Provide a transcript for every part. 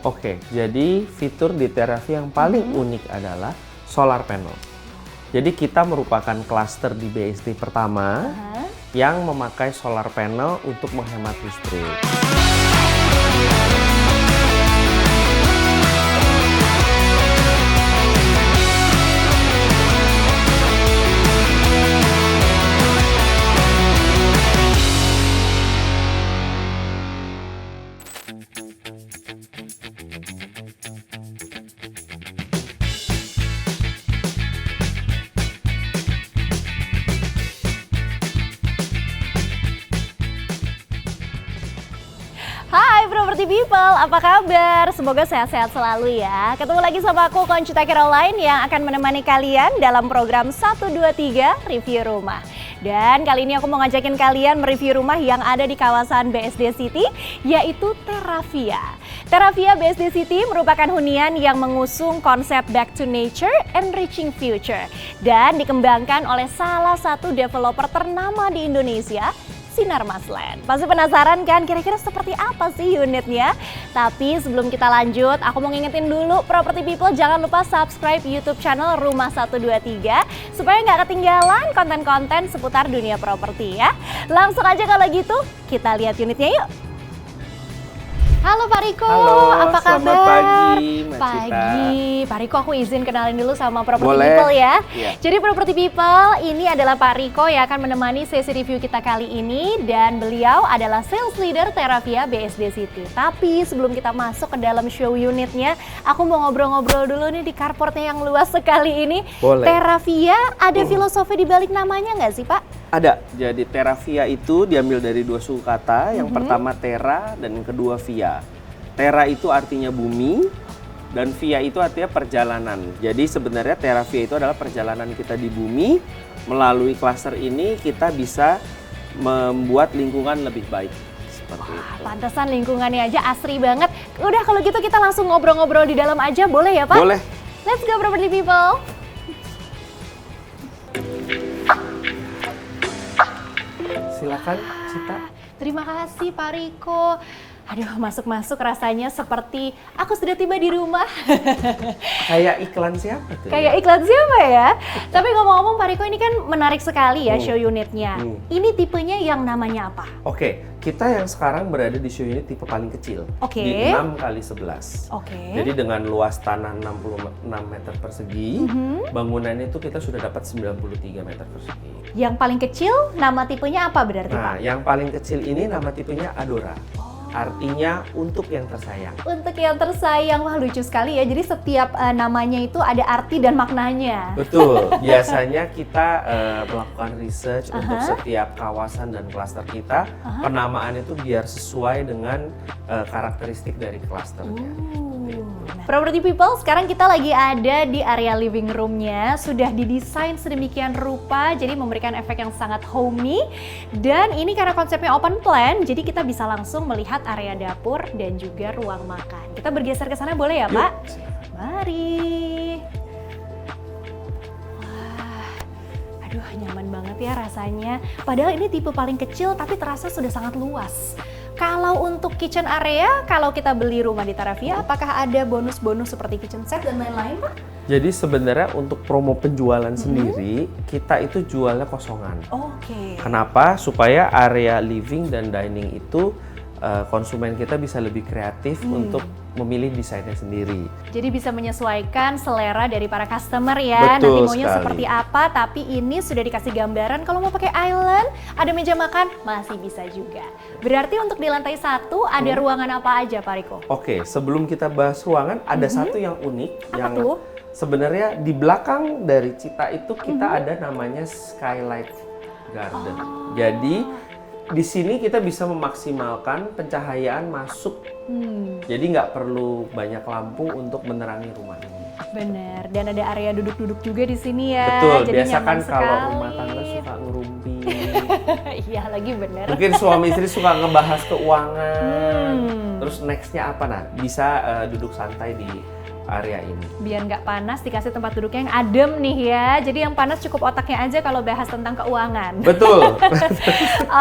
Oke, jadi fitur di Terravia yang paling unik adalah solar panel. Jadi kita merupakan klaster di BSD pertama yang memakai solar panel untuk menghemat listrik. Hai Property People, apa kabar? Semoga sehat-sehat selalu ya. Ketemu lagi sama aku Conchita Caroline yang akan menemani kalian dalam program 123 Review Rumah. Dan kali ini aku mau ngajakin kalian mereview rumah yang ada di kawasan BSD City, yaitu Terravia. Terravia BSD City merupakan hunian yang mengusung konsep Back to Nature, Enriching Future. Dan dikembangkan oleh salah satu developer ternama di Indonesia, Sinarmas Land. Pasti penasaran kan kira-kira seperti apa sih unitnya? Tapi sebelum kita lanjut, aku mau ngingetin dulu Property People jangan lupa subscribe YouTube channel Rumah 123 supaya nggak ketinggalan konten-konten seputar dunia properti ya. Langsung aja kalau gitu, kita lihat unitnya yuk. Halo Pak Riko, Halo, apa kabar? selamat pagi, Mbak Cita. Pagi, Pak Riko aku izin kenalin dulu sama Property Boleh. People ya. Iya. Jadi Property People, ini adalah Pak Riko yang akan menemani sesi review kita kali ini dan beliau adalah sales leader Terravia BSD City. Tapi sebelum kita masuk ke dalam show unitnya, aku mau ngobrol-ngobrol dulu nih di carportnya yang luas sekali ini. Boleh. Terravia, ada filosofi di balik namanya nggak sih Pak? Ada, jadi Terravia itu diambil dari dua suku kata, yang pertama Terra dan yang kedua Via. Terra itu artinya bumi, dan Via itu artinya perjalanan. Jadi sebenarnya Terravia itu adalah perjalanan kita di bumi. Melalui klaster ini kita bisa membuat lingkungan lebih baik. Seperti itu. Pantesan lingkungannya aja asri banget. Udah kalau gitu kita langsung ngobrol-ngobrol di dalam aja, boleh ya Pak? Boleh. Let's go Property People. Silakan, Cita. Terima kasih Pak Riko. Aduh, masuk-masuk rasanya seperti aku sudah tiba di rumah. Kayak iklan siapa tuh? Kayak iklan siapa ya? Tapi ngomong-ngomong Pak Riko ini kan menarik sekali ya show unitnya. Ini tipenya yang namanya apa? Oke, kita yang sekarang berada di show unit tipe paling kecil. Oke. Di 6 kali 11. Oke. Jadi dengan luas tanah 66 meter persegi, bangunannya itu kita sudah dapat 93 meter persegi. Yang paling kecil nama tipenya apa berarti Pak? Nah, yang paling kecil ini nama tipenya Adora. Artinya untuk yang tersayang. Untuk yang tersayang, wah lucu sekali ya. Jadi setiap namanya itu ada arti dan maknanya. Betul. Biasanya kita melakukan research untuk setiap kawasan dan klaster kita. Penamaan itu biar sesuai dengan karakteristik dari klasternya. Property People, sekarang kita lagi ada di area living room-nya. Sudah didesain sedemikian rupa, jadi memberikan efek yang sangat homey. Dan ini karena konsepnya open plan, jadi kita bisa langsung melihat area dapur dan juga ruang makan. Kita bergeser ke sana boleh ya, Pak? Mari. Wah, aduh nyaman banget ya rasanya. Padahal ini tipe paling kecil, tapi terasa sudah sangat luas. Kalau untuk kitchen area, kalau kita beli rumah di Terravia, apakah ada bonus-bonus seperti kitchen set dan lain-lain, Pak? Jadi sebenarnya untuk promo penjualan sendiri, kita itu jualnya kosongan. Oke. Kenapa? Supaya area living dan dining itu konsumen kita bisa lebih kreatif untuk memilih desainnya sendiri. Jadi bisa menyesuaikan selera dari para customer ya. Betul Nanti maunya sekali. seperti apa, tapi ini sudah dikasih gambaran. Kalau mau pakai island, ada meja makan, masih bisa juga. Berarti untuk di lantai 1 ada ruangan apa aja, Pak Riko? Oke, sebelum kita bahas ruangan, ada satu yang unik. Apa yang tuh? sebenarnya di belakang dari Cita itu kita ada namanya Skylight Garden. Jadi di sini kita bisa memaksimalkan pencahayaan masuk. Jadi nggak perlu banyak lampu untuk menerangi rumah ini. Bener, dan ada area duduk-duduk juga di sini ya. Betul, Jadi biasa nyaman kan kalau sekali. rumah tangga suka ngerumpi. Iya lagi bener. Mungkin suami istri suka ngebahas keuangan. Terus nextnya apa nah? Bisa duduk santai di area ini. Biar nggak panas, dikasih tempat duduknya yang adem nih ya. Jadi yang panas cukup otaknya aja kalau bahas tentang keuangan. Betul.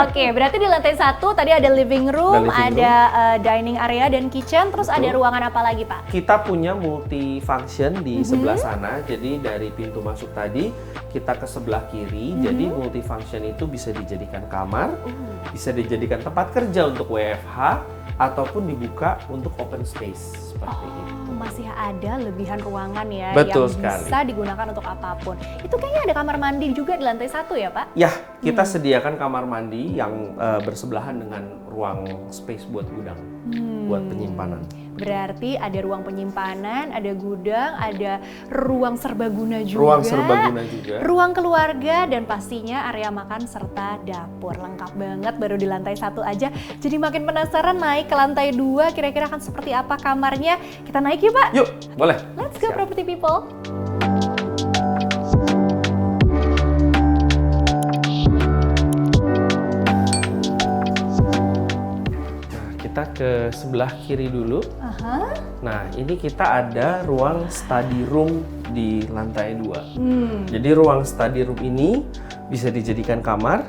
Oke, berarti di lantai 1 tadi ada living room, ada dining area dan kitchen, terus ada ruangan apa lagi, Pak? Kita punya multifunction di sebelah sana. Jadi dari pintu masuk tadi kita ke sebelah kiri. Jadi multifunction itu bisa dijadikan kamar, bisa dijadikan tempat kerja untuk WFH, ataupun dibuka untuk open space seperti itu. Masih ada lebihan ruangan ya. Betul yang sekali. bisa digunakan untuk apapun. Itu kayaknya ada kamar mandi juga di lantai 1 ya, Pak? Ya, kita sediakan kamar mandi yang bersebelahan dengan ruang space buat gudang, buat penyimpanan. Berarti ada ruang penyimpanan, ada gudang, ada ruang serbaguna juga. Ruang serbaguna juga. Ruang keluarga dan pastinya area makan serta dapur. Lengkap banget baru di lantai 1 aja. Jadi makin penasaran naik ke lantai 2 kira-kira akan seperti apa kamarnya. Kita naik yuk, Pak. Yuk, boleh. Let's go, Siap. Property People. Kita ke sebelah kiri dulu. Aha. Nah, ini kita ada ruang study room di lantai 2. Jadi ruang study room ini bisa dijadikan kamar,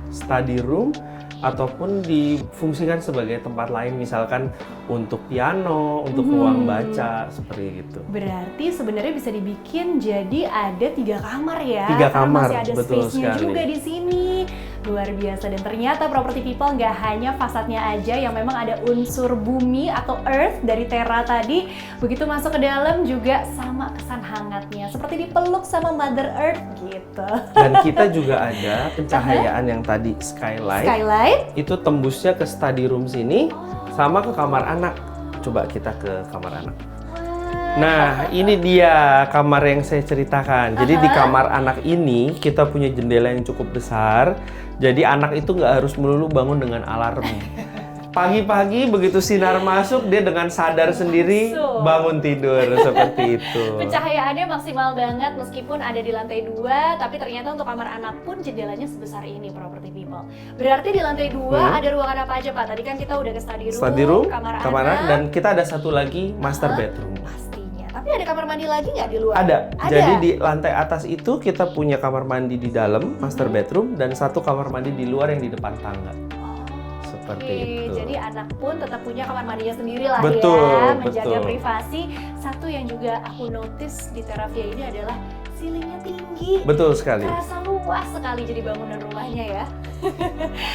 study room, ataupun difungsikan sebagai tempat lain, misalkan untuk piano, untuk ruang baca, seperti itu. Berarti sebenarnya bisa dibikin jadi ada 3 kamar ya. 3 Karena kamar, masih ada betul space-nya sekali. juga di sini. Luar biasa, dan ternyata Property People nggak hanya fasadnya aja yang memang ada unsur bumi atau earth dari Terra tadi. Begitu masuk ke dalam juga sama kesan hangatnya, seperti dipeluk sama Mother Earth gitu. Dan kita juga ada pencahayaan yang tadi skylight. Itu tembusnya ke study room sini, sama ke kamar anak. Coba kita ke kamar anak. Nah, ini dia kamar yang saya ceritakan. Jadi di kamar anak ini kita punya jendela yang cukup besar. Jadi anak itu nggak harus melulu bangun dengan alarm. Pagi-pagi begitu sinar masuk, dia dengan sadar sendiri bangun tidur seperti itu. Pencahayaannya maksimal banget meskipun ada di lantai 2, tapi ternyata untuk kamar anak pun jendelanya sebesar ini, Property People. Berarti di lantai 2 ada ruangan apa aja, Pak? Tadi kan kita udah ke study room, kamar anak, dan kita ada satu lagi master bedroom. Pastinya. Tapi ada kamar mandi lagi nggak di luar? Ada. Jadi di lantai atas itu kita punya kamar mandi di dalam, master bedroom, dan satu kamar mandi di luar yang di depan tangga. Seperti itu. Jadi anak pun tetap punya kamar mandinya sendiri lah Betul, ya, menjaga betul. privasi. Satu yang juga aku notice di Terravia ini adalah ceilingnya tinggi. Betul sekali. Terasa luas sekali jadi bangunan rumahnya ya.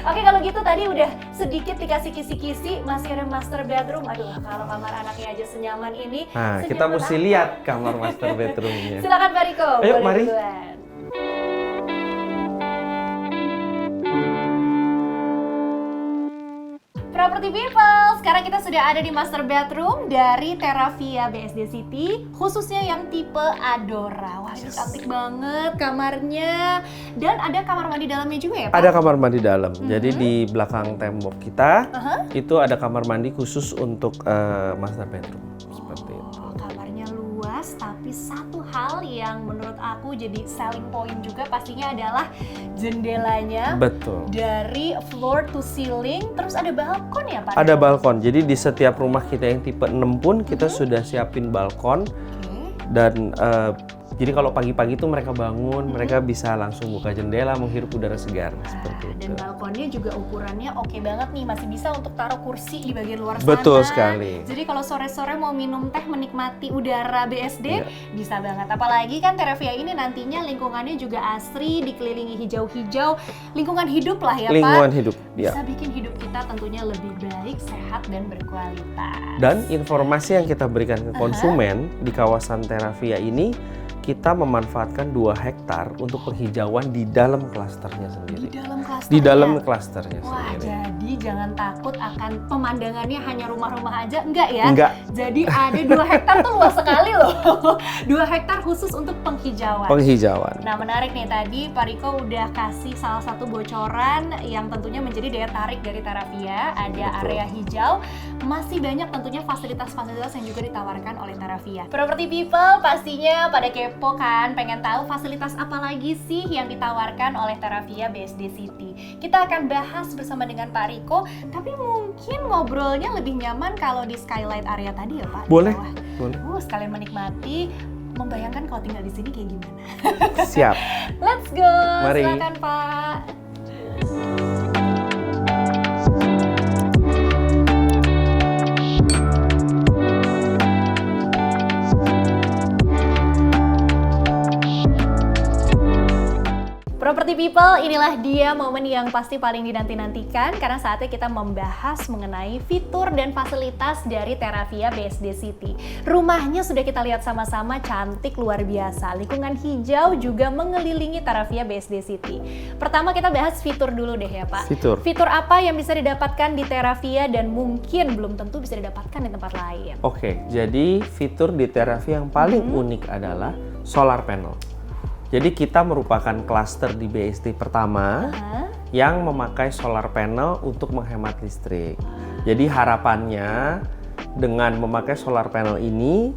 Oke, kalau gitu tadi udah sedikit dikasih kisi-kisi, masih ada master bedroom. Aduh, kalau kamar anaknya aja senyaman ini. Nah, senyaman kita mesti apa? lihat kamar master bedroomnya. Silakan Pak Riko. Ayo, boleh mari. duluan. Property People, sekarang kita sudah ada di master bedroom dari Terravia BSD City, khususnya yang tipe Adora. Wah, ini cantik banget kamarnya. Dan ada kamar mandi dalamnya juga ya, Pak? Ada kamar mandi dalam. Jadi di belakang tembok kita itu ada kamar mandi khusus untuk master bedroom. Seperti itu. Kamarnya luas, tapi satu hal yang menurut aku jadi selling point juga pastinya adalah jendelanya. Betul. Dari floor to ceiling, terus ada balkon ya, Pak? Ada balkon. Jadi di setiap rumah kita yang tipe 6 pun kita sudah siapin balkon. Dan jadi kalau pagi-pagi tuh mereka bangun, mereka bisa langsung buka jendela, menghirup udara segar seperti itu. Dan balkonnya juga ukurannya oke banget nih, masih bisa untuk taruh kursi di bagian luar sana. Betul sekali. Jadi kalau sore-sore mau minum teh menikmati udara BSD, bisa banget. Apalagi kan Terravia ini nantinya lingkungannya juga asri, dikelilingi hijau-hijau, lingkungan hidup lah ya, Lingkungan Pak. hidup, ya. Bisa bikin hidup kita tentunya lebih baik, sehat, dan berkualitas. Dan informasi yang kita berikan ke konsumen di kawasan Terravia ini, kita memanfaatkan 2 hektar untuk penghijauan di dalam klasternya sendiri. Di dalam klasternya Wah, sendiri. jadi jangan takut akan pemandangannya hanya rumah-rumah aja, enggak ya? Enggak. Jadi ada 2 hektar tuh luas sekali loh. 2 hektar khusus untuk penghijauan. Penghijauan. Nah, menarik nih, tadi Pak Riko udah kasih salah satu bocoran yang tentunya menjadi daya tarik dari Terravia. Ada area hijau, masih banyak tentunya fasilitas-fasilitas yang juga ditawarkan oleh Terravia. Property People pastinya pada kepo kan, pengen tahu fasilitas apa lagi sih yang ditawarkan oleh Terravia BSD City. Kita akan bahas bersama dengan Pak Pak Riko, tapi mungkin ngobrolnya lebih nyaman kalau di skylight area tadi ya Pak? Boleh, Di bawah. boleh. Sekalian menikmati, membayangkan kalau tinggal di sini kayak gimana. Siap. Let's go, Mari. silakan Pak. Property People, inilah dia momen yang pasti paling dinanti-nantikan karena saatnya kita membahas mengenai fitur dan fasilitas dari Terravia BSD City. Rumahnya sudah kita lihat sama-sama, cantik luar biasa. Lingkungan hijau juga mengelilingi Terravia BSD City. Pertama kita bahas fitur dulu deh ya Pak. Fitur apa yang bisa didapatkan di Terravia dan mungkin belum tentu bisa didapatkan di tempat lain? Oke, jadi fitur di Terravia yang paling unik adalah solar panel. Jadi kita merupakan klaster di BSD pertama yang memakai solar panel untuk menghemat listrik. Jadi harapannya dengan memakai solar panel ini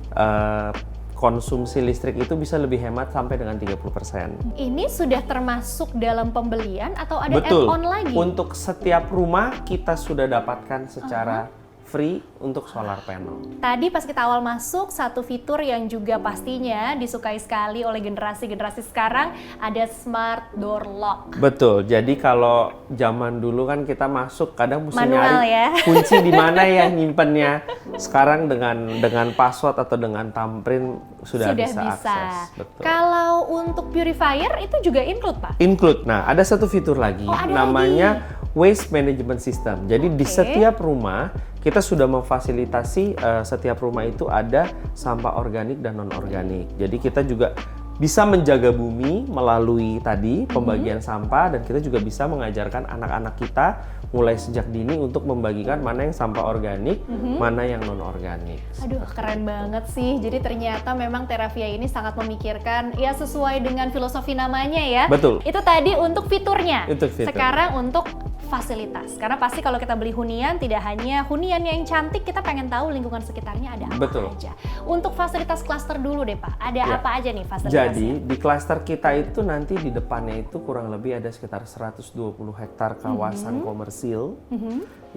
konsumsi listrik itu bisa lebih hemat sampai dengan 30%. Ini sudah termasuk dalam pembelian atau ada Betul. add-on lagi? Untuk setiap rumah kita sudah dapatkan secara free untuk solar panel. Tadi pas kita awal masuk, satu fitur yang juga pastinya disukai sekali oleh generasi-generasi sekarang ada smart door lock. Betul. Jadi kalau zaman dulu kan kita masuk kadang mesti Manual nyari ya. kunci di mana ya nyimpennya. Sekarang dengan password atau dengan thumbprint sudah bisa akses. Betul. Kalau untuk purifier itu juga include Pak? Include. Nah, ada satu fitur lagi ada namanya waste management system. Jadi di setiap rumah kita sudah memfasilitasi setiap rumah itu ada sampah organik dan non-organik. Jadi kita juga bisa menjaga bumi melalui tadi pembagian sampah, dan kita juga bisa mengajarkan anak-anak kita mulai sejak dini untuk membagikan mana yang sampah organik, mana yang non-organik. Aduh, keren banget sih. Jadi ternyata memang Terravia ini sangat memikirkan ya sesuai dengan filosofi namanya ya. Betul. Itu tadi untuk fiturnya. Itu fitur. Sekarang untuk fasilitas. Karena pasti kalau kita beli hunian tidak hanya hunian yang cantik, kita pengen tahu lingkungan sekitarnya ada apa aja. Untuk fasilitas klaster dulu deh Pak. Ada apa aja nih fasilitasnya? Jadi di klaster kita itu nanti di depannya itu kurang lebih ada sekitar 120 hektar kawasan komersil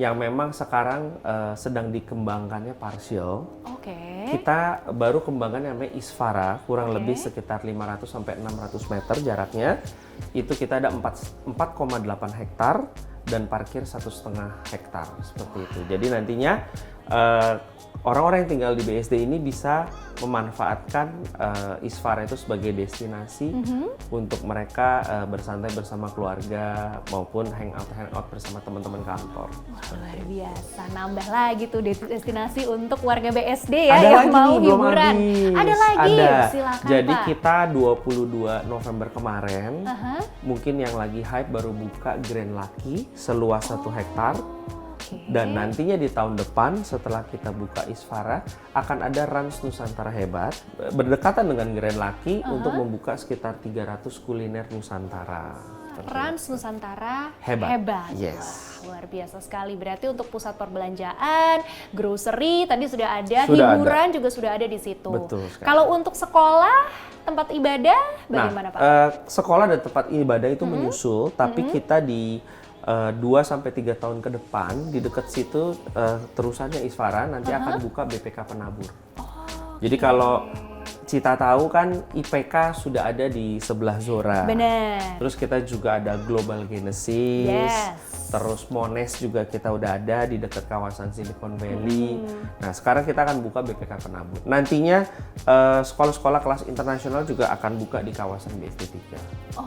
yang memang sekarang sedang dikembangkannya partial. Kita baru kembangkan yang namanya Isfara, kurang lebih sekitar 500 sampai 600 meter jaraknya. Itu kita ada 4,8 hektar dan parkir 1,5 hektar seperti itu. Jadi nantinya orang-orang yang tinggal di BSD ini bisa memanfaatkan Isfara itu sebagai destinasi untuk mereka bersantai bersama keluarga maupun hangout bersama teman-teman kantor. Luar biasa, nambah lagi tuh destinasi untuk warga BSD ya ada yang lagi mau nih, belum hiburan. habis. Ada lagi, Ada. silakan Jadi Pak. kita 22 November kemarin, mungkin yang lagi hype baru buka Grand Lucky seluas 1 hektar. Dan nantinya di tahun depan setelah kita buka Isfara akan ada Rans Nusantara Hebat berdekatan dengan Grand Lucky untuk membuka sekitar 300 kuliner Nusantara. Rans Nusantara Hebat. Yes. Wah, luar biasa sekali. Berarti untuk pusat perbelanjaan, grocery tadi sudah ada, Sudah hiburan juga sudah ada di situ. Betul sekali. Kalau untuk sekolah, tempat ibadah bagaimana Pak? Sekolah dan tempat ibadah itu menyusul, tapi kita di 2-3 tahun ke depan di dekat situ terusannya Isfara nanti akan buka BPK Penabur. Jadi kalau Cita tahu kan IPK sudah ada di sebelah Zora. Benar. Terus kita juga ada Global Genesis. Yes. Terus Monash juga kita udah ada di dekat kawasan Silicon Valley. Nah, sekarang kita akan buka BPK Penabur. Nantinya sekolah-sekolah kelas internasional juga akan buka di kawasan BSD 3.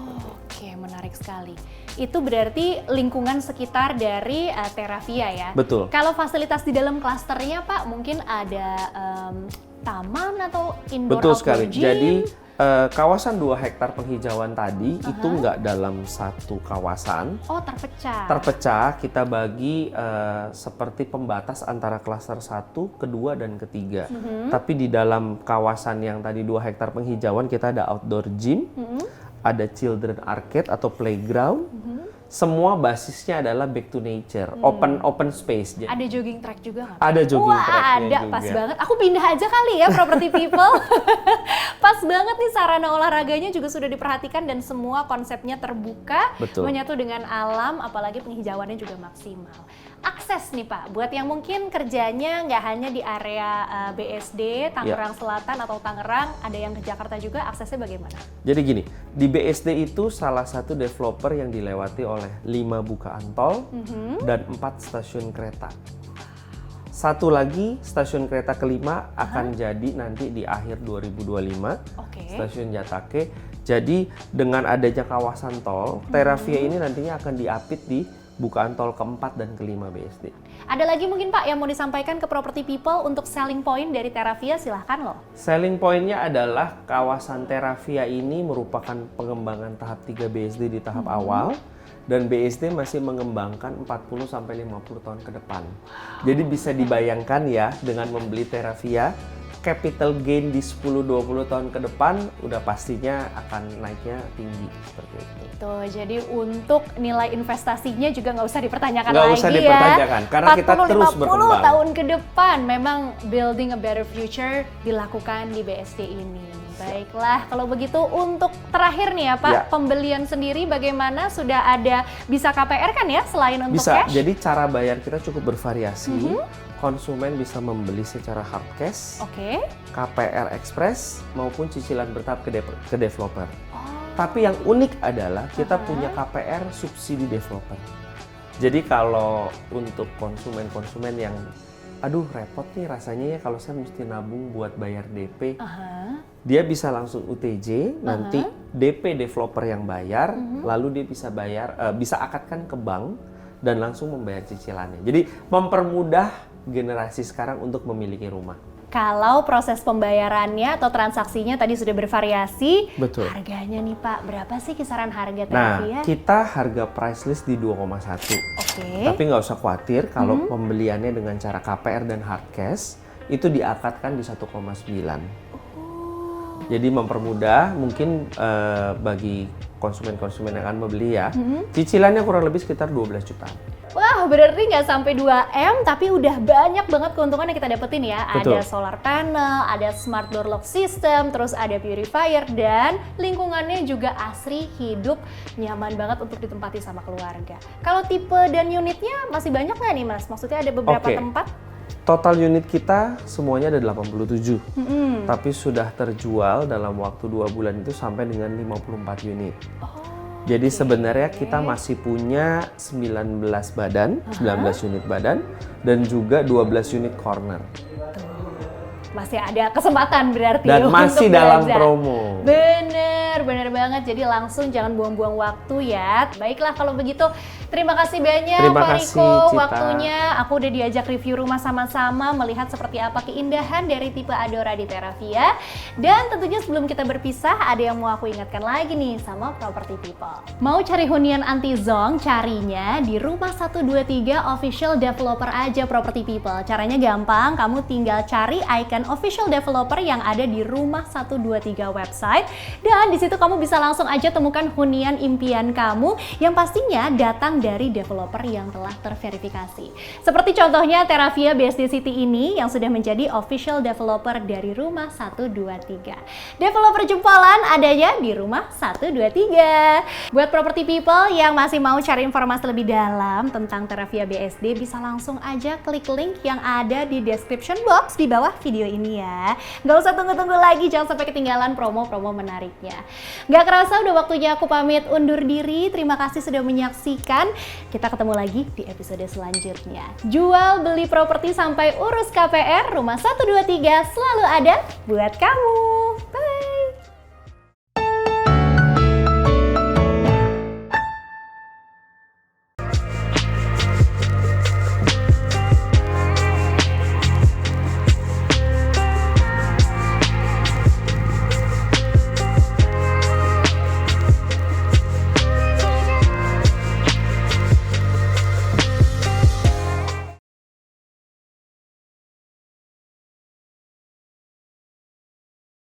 Oke, menarik sekali. Itu berarti lingkungan sekitar dari Terravia ya? Betul. Kalau fasilitas di dalam klasternya Pak, mungkin ada taman atau indoor Betul outdoor sekali. gym? Jadi kawasan 2 hektar penghijauan tadi itu nggak dalam satu kawasan. Oh, terpecah. Terpecah, kita bagi seperti pembatas antara klaster 1, kedua, dan ketiga. Tapi di dalam kawasan yang tadi 2 hektar penghijauan kita ada outdoor gym, ada children arcade atau playground, semua basisnya adalah back to nature, open space. Ada jogging track juga nggak? Ada jogging tracknya ada, juga. pas banget. Aku pindah aja kali ya Property People. Pas banget nih, sarana olahraganya juga sudah diperhatikan dan semua konsepnya terbuka, Betul. menyatu dengan alam, apalagi penghijauannya juga maksimal. Akses nih Pak, buat yang mungkin kerjanya nggak hanya di area BSD, Tangerang Selatan atau Tangerang, ada yang ke Jakarta juga, aksesnya bagaimana? Jadi gini, di BSD itu salah satu developer yang dilewati oleh 5 bukaan tol dan 4 stasiun kereta. Satu lagi stasiun kereta kelima akan jadi nanti di akhir 2025, stasiun Jatake. Jadi dengan adanya kawasan tol, Terravia ini nantinya akan diapit di bukaan tol keempat dan kelima BSD. Ada lagi mungkin Pak yang mau disampaikan ke Property People untuk selling point dari Terravia, silahkan loh. Selling point-nya adalah kawasan Terravia ini merupakan pengembangan tahap 3 BSD di tahap awal, dan BSD masih mengembangkan 40-50 tahun ke depan. Jadi bisa dibayangkan ya, dengan membeli Terravia, capital gain di 10-20 tahun ke depan udah pastinya akan naiknya tinggi seperti itu. Tuh, jadi untuk nilai investasinya juga nggak usah dipertanyakan nggak lagi usah dipertanyakan, karena kita terus 40-50 berkembang. tahun ke depan memang building a better future dilakukan di BSD ini. Baiklah, kalau begitu untuk terakhir nih ya Pak, pembelian sendiri bagaimana? Sudah ada bisa KPR kan ya selain untuk bisa, cash? jadi cara bayar kita cukup bervariasi. Konsumen bisa membeli secara hard cash, KPR Express, maupun cicilan bertahap ke developer. Tapi yang unik adalah kita punya KPR subsidi developer. Jadi kalau untuk konsumen-konsumen yang aduh repot nih rasanya ya kalau saya mesti nabung buat bayar DP, dia bisa langsung UTJ, nanti DP developer yang bayar, lalu dia bisa bayar, bisa akadkan ke bank dan langsung membayar cicilannya. Jadi mempermudah generasi sekarang untuk memiliki rumah. Kalau proses pembayarannya atau transaksinya tadi sudah bervariasi, betul. Harganya nih Pak, berapa sih kisaran harga Nah, Terravia? kita harga price list di 2,1. Tapi nggak usah khawatir kalau pembeliannya dengan cara KPR dan hard cash, itu diakadkan di 1,9. Jadi mempermudah mungkin bagi konsumen-konsumen yang akan membeli ya, cicilannya kurang lebih sekitar 12 juta. Wah, berarti nggak sampai 2M, tapi udah banyak banget keuntungan yang kita dapetin ya. Betul. Ada solar panel, ada smart door lock system, terus ada purifier, dan lingkungannya juga asri, hidup, nyaman banget untuk ditempati sama keluarga. Kalau tipe dan unitnya masih banyak nggak nih Mas? Maksudnya ada beberapa tempat? Total unit kita semuanya ada 87, tapi sudah terjual dalam waktu 2 bulan itu sampai dengan 54 unit. Jadi sebenarnya kita masih punya 19 badan, 19 unit badan, dan juga 12 unit corner. Masih ada kesempatan berarti. Dan masih dalam promo. Bener banget. Jadi langsung jangan buang-buang waktu ya. Baiklah kalau begitu, terima kasih banyak Pak Riko waktunya. Aku udah diajak review rumah sama-sama, melihat seperti apa keindahan dari tipe Adora di Terravia. Dan tentunya sebelum kita berpisah, ada yang mau aku ingatkan lagi nih sama Property People. Mau cari hunian anti-zonk, carinya di Rumah 123 Official Developer aja Property People. Caranya gampang, kamu tinggal cari icon official developer yang ada di Rumah 123 website, dan di situ kamu bisa langsung aja temukan hunian impian kamu yang pastinya datang dari developer yang telah terverifikasi. Seperti contohnya Terravia BSD City ini yang sudah menjadi official developer dari Rumah 123. Developer jempolan adanya di Rumah 123. Buat Property People yang masih mau cari informasi lebih dalam tentang Terravia BSD, bisa langsung aja klik link yang ada di description box di bawah video ini ya. Nggak usah tunggu-tunggu lagi, jangan sampai ketinggalan promo-promo menariknya. Nggak kerasa udah waktunya aku pamit undur diri. Terima kasih sudah menyaksikan. Kita ketemu lagi di episode selanjutnya. Jual beli properti sampai urus KPR, Rumah 123 selalu ada buat kamu.